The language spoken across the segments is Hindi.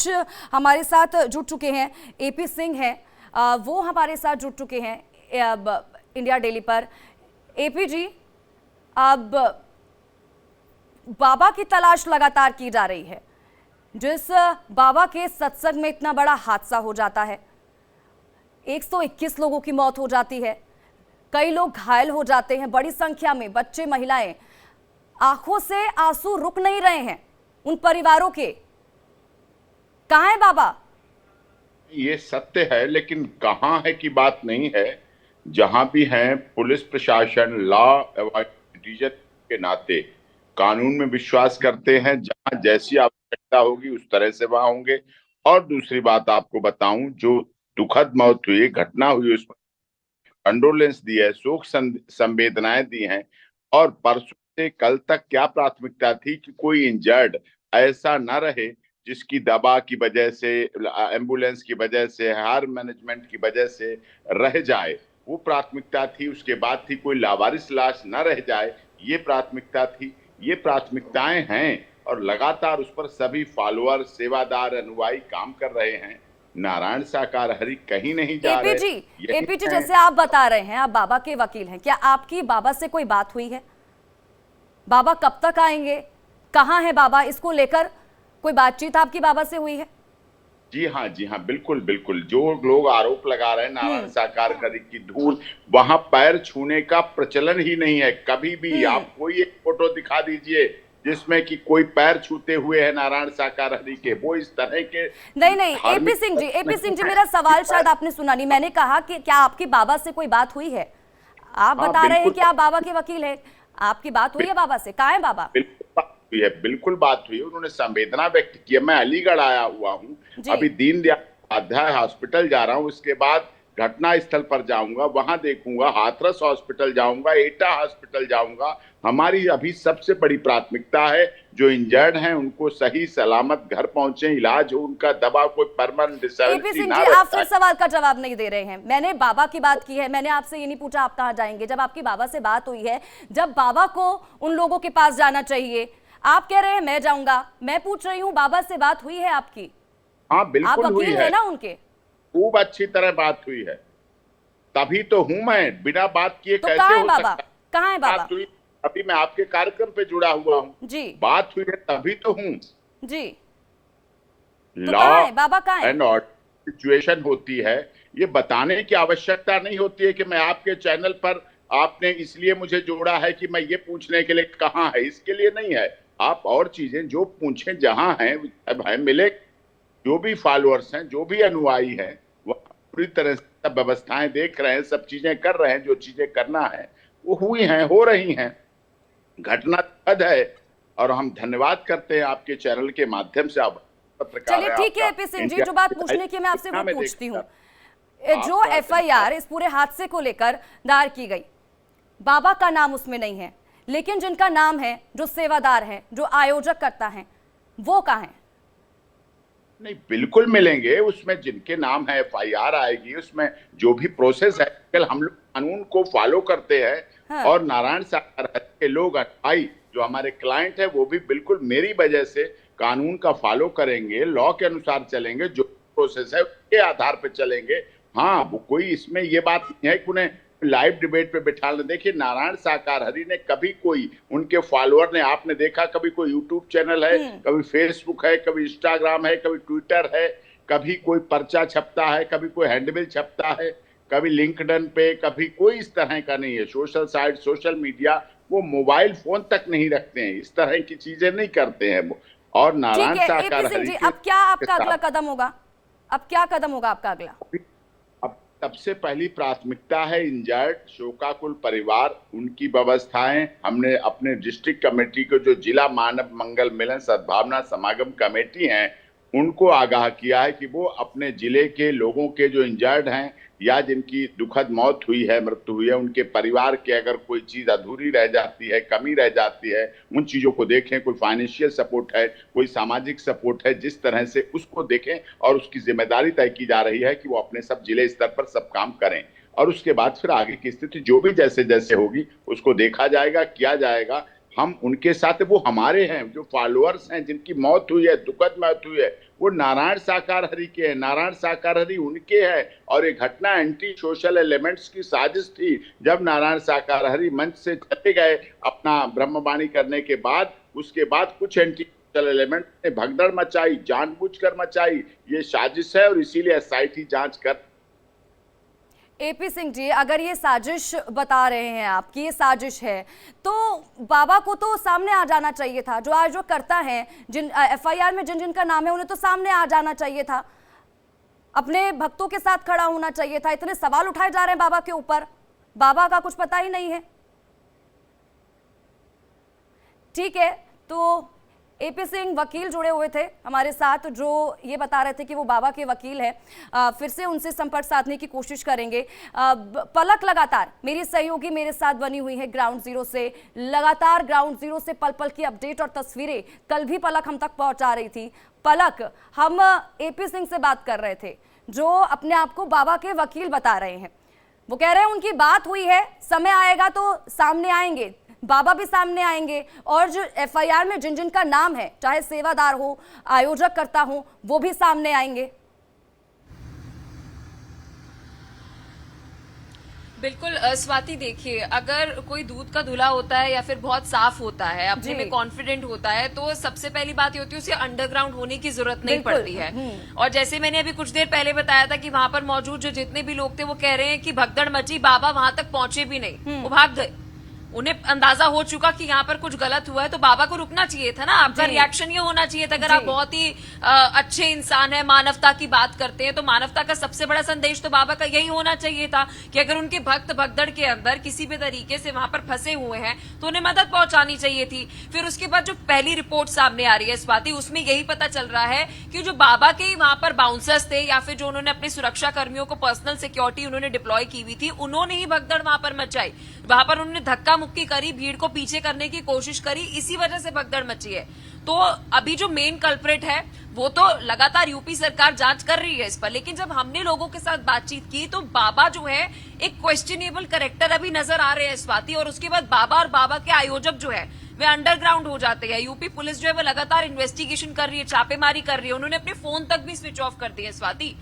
कुछ हमारे साथ जुड़ चुके हैं। एपी सिंह हैं, वो हमारे साथ जुड़ चुके हैं इंडिया डेली पर। एपी जी, अब बाबा की तलाश लगातार की जा रही है। जिस बाबा के सत्संग में इतना बड़ा हादसा हो जाता है, 121 लोगों की मौत हो जाती है, कई लोग घायल हो जाते हैं, बड़ी संख्या में बच्चे, महिलाएं, आंखों से आंसू रुक नहीं रहे हैं उन परिवारों के। कहां है बाबा? ये सत्य है, लेकिन कहां है की बात नहीं है। जहां भी हैं, पुलिस प्रशासन लॉ सिटीजन के नाते कानून में विश्वास करते हैं। जहां जैसी आवश्यकता होगी उस तरह से वहां होंगे। और दूसरी बात आपको बताऊं, जो दुखद मौत हुई, घटना हुई, उस पर कंडोलेंस दी है, शोक संवेदनाएं दी हैं। और परसों से कल तक क्या प्राथमिकता थी कि कोई इंजर्ड ऐसा न रहे जिसकी दवा की वजह से, एम्बुलेंस की वजह से, हार मैनेजमेंट की वजह से रह जाए। वो प्राथमिकता थी। उसके बाद थी कोई लावारिस लाश न रह जाए, ये प्राथमिकता थी। ये प्राथमिकताएं हैं और लगातार उस पर सभी फॉलोअर, सेवादार, अनुयायी काम कर रहे हैं। नारायण साकार हरि कहीं नहीं जा रहे। एपी जी, जैसे आप बता रहे हैं, आप बाबा के वकील हैं, क्या आपकी बाबा से कोई बात हुई है? बाबा कब तक आएंगे? कहाँ है बाबा? इसको लेकर कोई बातचीत आपकी बाबा से हुई है? जी हाँ, बिल्कुल बिल्कुल। जो लोग आरोप लगा रहे हैं नारायण साकार हरि की धूल, वहां पैर छूने का प्रचलन ही नहीं है कभी भी। आप कोई एक फोटो दिखा दीजिए जिसमें कि कोई पैर छूते हुए है नारायण साकार हरि के, वो इस तरह के नहीं। एपी सिंह जी, मेरा सवाल शायद आपने सुना नहीं। मैंने कहा कि क्या आपकी बाबा से कोई बात हुई है? आप बता रहे हैं कि आप बाबा के वकील हैं, आपकी बात हुई है बाबा से? कहाँ है बाबा? बिल्कुल बात हुई है। उन्होंने संवेदना व्यक्त की है। मैं अलीगढ़ आया हुआ हूँ, अभी दीनदयाल उपाध्याय हॉस्पिटल जा रहा हूँ, उसके बाद घटना स्थल पर जाऊंगा, वहां देखूंगा, हाथरस हॉस्पिटल जाऊंगा, एटा हॉस्पिटल जाऊंगा। हमारी अभी सबसे बड़ी प्राथमिकता है जो इंजर्ड हैं उनको सही सलामत घर पहुंचे, इलाज हो उनका, दवा, कोई परमानेंट डिसेबिलिटी ना रहे। आप फिर सवाल का जवाब नहीं दे रहे हैं। मैंने बाबा की बात की है, मैंने आपसे ये नहीं पूछा आप कहाँ जाएंगे। जब आपकी बाबा से बात हुई है, जब बाबा को उन लोगों के पास जाना चाहिए, आप कह रहे हैं मैं जाऊंगा। मैं पूछ रही हूँ बाबा से बात हुई है आपकी? हाँ बिल्कुल आप वकील है ना उनके? खूब अच्छी तरह बात हुई है, तभी तो हूं मैं। बिना बात किए तो कैसे हो बाबा? सकता? कहाँ है बाबा? अभी मैं आपके कार्यक्रम पे जुड़ा हुआ हूँ जी। बात हुई है तभी तो हूँ जी। लॉ बाबा कहाँ है? एंड ऑर्डर सिचुएशन होती है, ये बताने की आवश्यकता नहीं होती है कि मैं आपके चैनल पर, आपने इसलिए मुझे जोड़ा है कि मैं ये पूछने के लिए कहाँ है, इसके लिए नहीं है। आप और चीजें जो पूछें जहां हैं, अब है मिले। जो भी फॉलोअर्स हैं, जो भी अनुयायी हैं, वो पूरी तरह से सब व्यवस्थाएं देख रहे हैं, सब चीजें कर रहे हैं। जो चीजें करना है वो हुई हैं, हो रही हैं। घटना दुखद है और हम धन्यवाद करते हैं आपके चैनल के माध्यम से। आप पत्रकार चलिए ठीक है एपी सिंह जी, जो बात पूछने की मैं आपसे वो पूछती हूँ। जो एफआईआर इस पूरे हादसे को लेकर दायर की गई, बाबा का नाम उसमें नहीं है, लेकिन जिनका नाम है, जो सेवादार है, जो आयोजक करता है, वो कहाँ है? नहीं, बिल्कुल मिलेंगे। उसमें जिनके नाम है एफआईआर आएगी, उसमें जो भी प्रोसेस है, कल हम लोग कानून को फॉलो करते हैं। हाँ। और नारायण सागर के लोग, भाई जो हमारे क्लाइंट है, वो भी बिल्कुल मेरी वजह से कानून का फॉलो करेंगे, लॉ के अनुसार चलेंगे, जो प्रोसेस है उसके आधार पर चलेंगे। हाँ, वो कोई इसमें ये बात नहीं है कि उन्हें लाइव डिबेट पे बिठा लें। देखिए, नारायण साकार हरि ने कभी कोई, उनके फॉलोअर ने, आपने देखा कभी कोई यूट्यूब चैनल है, कभी फेसबुक है, कभी इंस्टाग्राम है, कभी ट्विटर है, कभी कोई पर्चा छपता है, कभी कोई हैंडबिल छपता है, कभी लिंक्डइन पे, कभी कोई इस तरह का नहीं है। सोशल साइट, सोशल मीडिया, वो मोबाइल फोन तक नहीं रखते हैं, इस तरह की चीजें नहीं करते हैं वो। और नारायण साकार हरि, अब क्या आपका अगला कदम होगा? अब क्या कदम होगा आपका अगला? सबसे पहली प्राथमिकता है इंजर्ड शोकाकुल परिवार, उनकी व्यवस्थाएं। हमने अपने डिस्ट्रिक्ट कमेटी को, जो जिला मानव मंगल मिलन सद्भावना समागम कमेटी हैं, उनको आगाह किया है कि वो अपने जिले के लोगों के जो इंजर्ड हैं या जिनकी दुखद मौत हुई है, मृत्यु हुई है, उनके परिवार के अगर कोई चीज अधूरी रह जाती है, कमी रह जाती है, उन चीजों को देखें। कोई फाइनेंशियल सपोर्ट है, कोई सामाजिक सपोर्ट है, जिस तरह से उसको देखें। और उसकी जिम्मेदारी तय की जा रही है कि वो अपने सब जिले स्तर पर सब काम करें। और उसके बाद फिर आगे की स्थिति जो भी जैसे जैसे होगी उसको देखा जाएगा, किया जाएगा। हम उनके साथ, वो हमारे हैं, जो फॉलोअर्स हैं, जिनकी मौत हुई है, दुखद मौत हुई है, वो नारायण साकार हरि के हैं, नारायण साकार हरि उनके हैं। और ये घटना एंटी सोशल एलिमेंट्स की साजिश थी। जब नारायण साकार हरि मंच से चले गए अपना ब्रह्मवाणी करने के बाद, उसके बाद कुछ एंटी सोशल एलिमेंट ने भगदड़ मचाई, जानबूझकर मचाई। ये साजिश है और इसीलिए एसआईटी जांच कर। एपी सिंह जी, अगर ये साजिश बता रहे हैं आप कि ये साजिश है, तो बाबा को तो सामने आ जाना चाहिए था। जो आज जो करता है, जिन एफआईआर में जिन जिन का नाम है, उन्हें तो सामने आ जाना चाहिए था, अपने भक्तों के साथ खड़ा होना चाहिए था। इतने सवाल उठाए जा रहे हैं बाबा के ऊपर, बाबा का कुछ पता ही नहीं है। ठीक है, तो एपी सिंह वकील जुड़े हुए थे हमारे साथ, जो ये बता रहे थे कि वो बाबा के वकील हैं। फिर से उनसे संपर्क साधने की कोशिश करेंगे। पलक लगातार मेरी सहयोगी मेरे साथ बनी हुई है ग्राउंड जीरो से, लगातार ग्राउंड जीरो से पल पल की अपडेट और तस्वीरें कल भी पलक हम तक पहुंचा रही थी। पलक, हम एपी सिंह से बात कर रहे थे, जो अपने आप को बाबा के वकील बता रहे हैं। वो कह रहे हैं उनकी बात हुई है, समय आएगा तो सामने आएंगे, बाबा भी सामने आएंगे, और जो एफआईआर में जिन जिन का नाम है, चाहे सेवादार हो, आयोजक करता हो, वो भी सामने आएंगे। बिल्कुल स्वाति, देखिए, अगर कोई दूध का धुला होता है या फिर बहुत साफ होता है, अपने में कॉन्फिडेंट होता है, तो सबसे पहली बात ये होती है उसे अंडरग्राउंड होने की जरूरत नहीं पड़ती है। और जैसे मैंने अभी कुछ देर पहले बताया था कि वहां पर मौजूद जो जितने भी लोग थे वो कह रहे हैं कि भगदड़ मची, बाबा वहां तक पहुंचे भी नहीं, वो भाग गए। उन्हें अंदाजा हो चुका कि यहाँ पर कुछ गलत हुआ है, तो बाबा को रुकना चाहिए था ना। आपका रिएक्शन ये होना चाहिए था। अगर आप बहुत ही अच्छे इंसान है, मानवता की बात करते हैं, तो मानवता का सबसे बड़ा संदेश तो बाबा का यही होना चाहिए था कि अगर उनके भक्त भगदड़ के अंदर किसी भी तरीके से वहां पर फंसे हुए हैं तो उन्हें मदद पहुंचानी चाहिए थी। फिर उसके बाद जो पहली रिपोर्ट सामने आ रही है स्वाति, उसमें यही पता चल रहा है कि जो बाबा के वहां पर बाउंसर्स थे या फिर जो उन्होंने अपने सुरक्षा कर्मियों को पर्सनल सिक्योरिटी उन्होंने डिप्लॉय की हुई थी, उन्होंने ही भगदड़ वहां पर मचाई। वहां पर उन्होंने धक्का मुक्की करी, भीड़ को पीछे करने की कोशिश करी, इसी वजह से भगदड़ मची है। तो अभी जो मेन कल्प्रिट है वो तो लगातार यूपी सरकार जांच कर रही है इस पर, लेकिन जब हमने लोगों के साथ बातचीत की तो बाबा जो है एक क्वेश्चनेबल कैरेक्टर अभी नजर आ रहे हैं स्वाति। और उसके बाद बाबा और बाबा के आयोजक जो है वे अंडरग्राउंड हो जाते हैं। यूपी पुलिस जो है वो लगातार इन्वेस्टिगेशन कर रही है, छापेमारी कर रही है, उन्होंने अपने फोन तक भी स्विच ऑफ कर दिए स्वाति।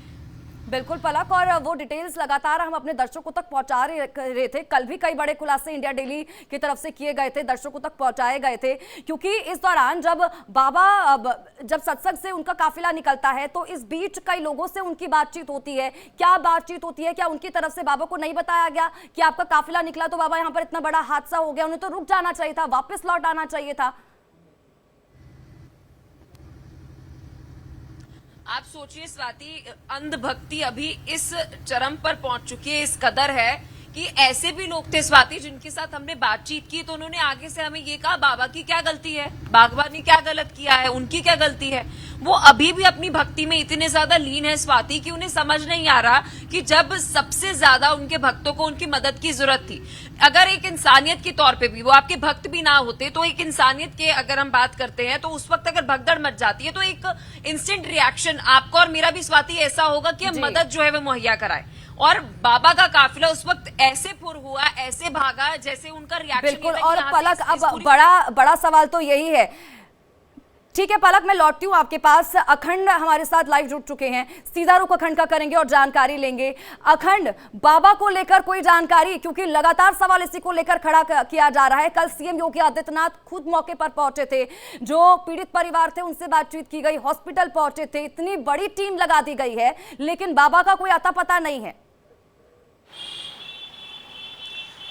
बिल्कुल पलक, और वो डिटेल्स लगातार हम अपने दर्शकों तक पहुंचा रहे थे। कल भी कई बड़े खुलासे इंडिया डेली की तरफ से किए गए थे, दर्शकों तक पहुंचाए गए थे, क्योंकि इस दौरान जब बाबा जब सत्संग से उनका काफिला निकलता है तो इस बीच कई लोगों से उनकी बातचीत होती है। क्या बातचीत होती है? क्या उनकी तरफ से बाबा को नहीं बताया गया कि आपका काफिला निकला तो बाबा यहाँ पर इतना बड़ा हादसा हो गया, उन्हें तो रुक जाना चाहिए था, वापस लौट आना चाहिए था? आप सोचिए स्वाति, अंधभक्ति अभी इस चरम पर पहुंच चुकी है, इस कदर है कि ऐसे भी लोग थे स्वाति जिनके साथ हमने बातचीत की तो उन्होंने आगे से हमें ये कहा बाबा की क्या गलती है, बाबा ने क्या गलत किया है, उनकी क्या गलती है। वो अभी भी अपनी भक्ति में इतने ज्यादा लीन है स्वाति कि उन्हें समझ नहीं आ रहा कि जब सबसे ज्यादा उनके भक्तों को उनकी मदद की जरूरत थी, अगर एक इंसानियत के तौर पे भी वो आपके भक्त भी ना होते तो एक इंसानियत के अगर हम बात करते हैं तो उस वक्त अगर भगदड़ मच जाती है तो एक इंस्टेंट रिएक्शन आपका और मेरा भी स्वाति ऐसा होगा कि हम मदद जो है वो मुहैया कराएं। और बाबा का काफिला उस वक्त ऐसे फुर हुआ, ऐसे भागा जैसे उनका रिएक्शन। बिल्कुल, और पलक अब बड़ा सवाल तो यही है। ठीक है पलक, मैं लौटती हूँ आपके पास। अखंड हमारे साथ लाइव जुड़ चुके हैं, सीधा रुख अखंड का करेंगे और जानकारी लेंगे। अखंड, बाबा को लेकर कोई जानकारी, क्योंकि लगातार सवाल इसी को लेकर खड़ा किया जा रहा है। कल सीएम योगी आदित्यनाथ खुद मौके पर पहुंचे थे, जो पीड़ित परिवार थे उनसे बातचीत की गई, हॉस्पिटल पहुंचे थे, इतनी बड़ी टीम लगा दी गई है, लेकिन बाबा का कोई अता पता नहीं है।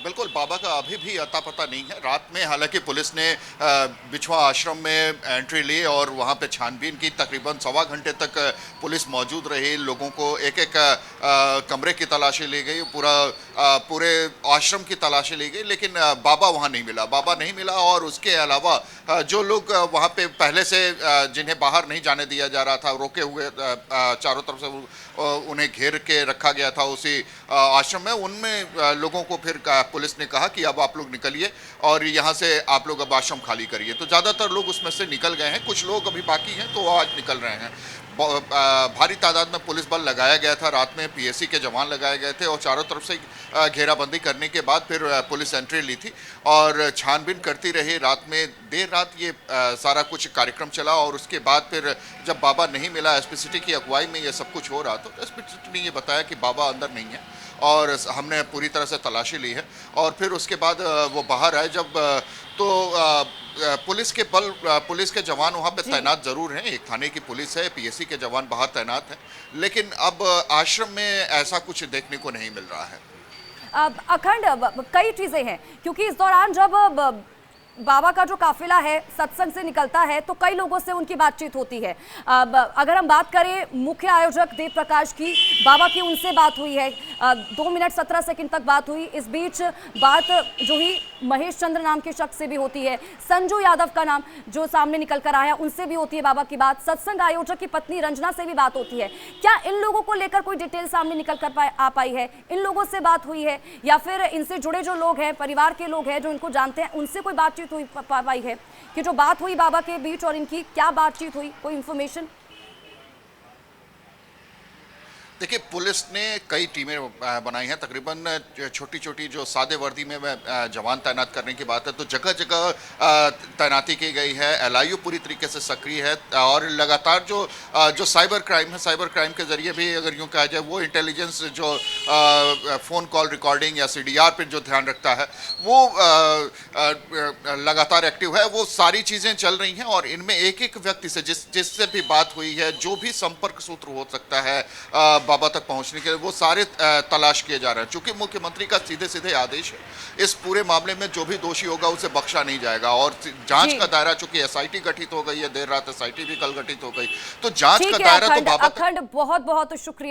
बिल्कुल, बाबा का अभी भी अता पता नहीं है। रात में हालांकि पुलिस ने बिछवा आश्रम में एंट्री ली और वहां पे छानबीन की, तकरीबन 1.25 घंटे तक पुलिस मौजूद रही, लोगों को एक एक कमरे की तलाशी ली गई, पूरे आश्रम की तलाशी ली गई, लेकिन बाबा वहां नहीं मिला, बाबा नहीं मिला। और उसके अलावा जो लोग वहां पे पहले से जिन्हें बाहर नहीं जाने दिया जा रहा था, रोके हुए चारों तरफ से उन्हें घेर के रखा गया था उसी आश्रम में, उनमें लोगों को फिर पुलिस ने कहा कि अब आप लोग निकलिए और यहाँ से आप लोग अब आश्रम खाली करिए। तो ज़्यादातर लोग उसमें से निकल गए हैं, कुछ लोग अभी बाकी हैं तो आज निकल रहे हैं। भारी तादाद में पुलिस बल लगाया गया था। रात में पीएसी के जवान लगाए गए थे और चारों तरफ से घेराबंदी करने के बाद फिर पुलिस एंट्री ली थी और छानबीन करती रही। रात में देर रात ये सारा कुछ कार्यक्रम चला और उसके बाद फिर जब बाबा नहीं मिला, एसपी सिटी की अगुवाई में ये सब कुछ हो रहा, तो एसपी सिटी ने ये बताया कि बाबा अंदर नहीं है और हमने पूरी तरह से तलाशी ली है। और फिर उसके बाद वो बाहर आए जब तो पुलिस के जवान वहाँ पे तैनात जरूर हैं, एक थाने की पुलिस है, पीएसी के जवान बाहर तैनात हैं, लेकिन अब आश्रम में ऐसा कुछ देखने को नहीं मिल रहा है। अखंड कई चीजें हैं, क्योंकि इस दौरान जब बाबा का जो काफिला है सत्संग से निकलता है तो कई लोगों से उनकी बातचीत होती है। अगर हम बात करें मुख्य आयोजक देव प्रकाश की, बाबा की उनसे बात हुई है, 2 मिनट 17 सेकंड तक बात हुई। इस बीच बात जो ही महेश चंद्र नाम के शख्स से भी होती है, संजू यादव का नाम जो सामने निकल कर आया उनसे भी होती है बाबा की बात, सत्संग आयोजक की पत्नी रंजना से भी बात होती है। क्या इन लोगों को लेकर कोई डिटेल सामने निकल कर आ पाई है? इन लोगों से बात हुई है या फिर इनसे जुड़े जो लोग हैं, परिवार के लोग हैं जो इनको जानते हैं, उनसे कोई बातचीत हुई पाई है कि जो बात हुई बाबा के बीच और इनकी क्या बातचीत हुई? कोई इंफॉर्मेशन? देखिए, पुलिस ने कई टीमें बनाई हैं, तकरीबन छोटी छोटी जो सादे वर्दी में जवान तैनात करने की बात है तो जगह जगह तैनाती की गई है। एलआईयू पूरी तरीके से सक्रिय है और लगातार जो साइबर क्राइम है, साइबर क्राइम के जरिए भी अगर यूँ कहा जाए वो इंटेलिजेंस जो फ़ोन कॉल रिकॉर्डिंग या सीडीआर पर जो ध्यान रखता है वो लगातार एक्टिव है। वो सारी चीज़ें चल रही हैं और इनमें एक एक व्यक्ति से जिससे भी बात हुई है, जो भी संपर्क सूत्र हो सकता है बाबा तक पहुंचने के लिए, वो सारे तलाश किए जा रहे हैं। चूंकि मुख्यमंत्री का सीधे सीधे आदेश है, इस पूरे मामले में जो भी दोषी होगा उसे बख्शा नहीं जाएगा। और जांच का दायरा, चूंकि एसआईटी गठित हो गई है, देर रात एसआईटी भी कल गठित हो गई, तो जांच का दायरा तो बाबा अखंड बहुत बहुत शुक्रिया।